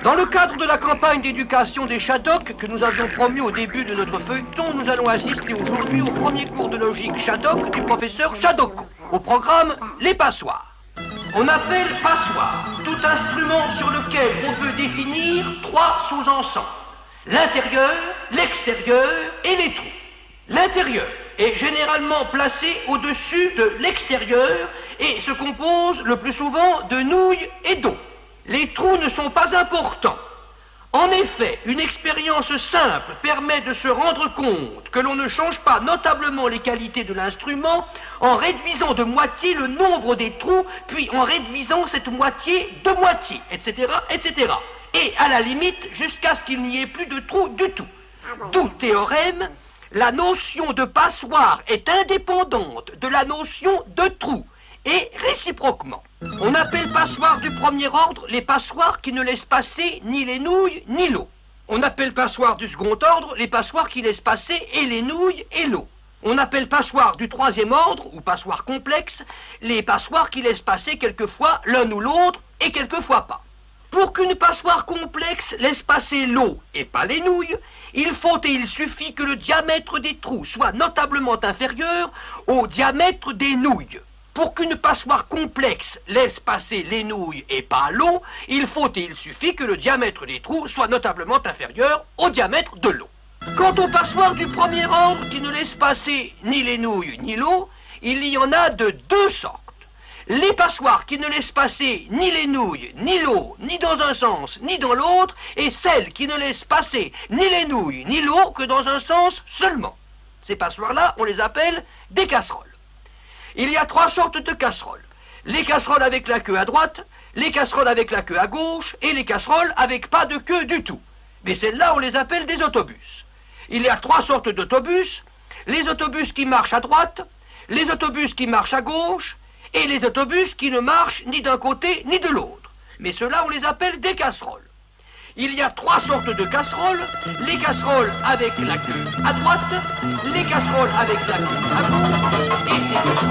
Dans le cadre de la campagne d'éducation des Shadocks que nous avions promu au début de notre feuilleton, nous allons assister aujourd'hui au premier cours de logique Shaddock du professeur Shadocko, au programme Les passoires. On appelle passoire tout instrument sur lequel on peut définir trois sous-ensembles: l'intérieur, l'extérieur et les trous. L'intérieur est généralement placé au-dessus de l'extérieur et se compose le plus souvent de nouilles et d'eau. Les trous ne sont pas importants. En effet, une expérience simple permet de se rendre compte que l'on ne change pas notablement les qualités de l'instrument en réduisant de moitié le nombre des trous, puis en réduisant cette moitié de moitié, etc., etc. Et à la limite, jusqu'à ce qu'il n'y ait plus de trous du tout. D'où théorème, la notion de passoire est indépendante de la notion de trou, et réciproquement. On appelle passoires du premier ordre les passoires qui ne laissent passer ni les nouilles ni l'eau. On appelle passoires du second ordre les passoires qui laissent passer et les nouilles et l'eau. On appelle passoires du troisième ordre, ou passoires complexes, les passoires qui laissent passer quelquefois l'un ou l'autre et quelquefois pas. Pour qu'une passoire complexe laisse passer l'eau et pas les nouilles, il faut et il suffit que le diamètre des trous soit notablement inférieur au diamètre des nouilles. Pour qu'une passoire complexe laisse passer les nouilles et pas l'eau, il faut et il suffit que le diamètre des trous soit notablement inférieur au diamètre de l'eau. Quant aux passoires du premier ordre qui ne laissent passer ni les nouilles ni l'eau, il y en a de deux sortes. Les passoires qui ne laissent passer ni les nouilles, ni l'eau, ni dans un sens, ni dans l'autre, et celles qui ne laissent passer ni les nouilles, ni l'eau que dans un sens seulement. Ces passoires-là, on les appelle des casseroles. Il y a trois sortes de casseroles. Les casseroles avec la queue à droite, les casseroles avec la queue à gauche et les casseroles avec pas de queue du tout. Mais celles-là, on les appelle des autobus. Il y a trois sortes d'autobus: les autobus qui marchent à droite, les autobus qui marchent à gauche et les autobus qui ne marchent ni d'un côté ni de l'autre. Mais ceux-là, on les appelle des casseroles. Il y a trois sortes de casseroles: les casseroles avec la queue à droite, les casseroles avec la queue à gauche et les casseroles...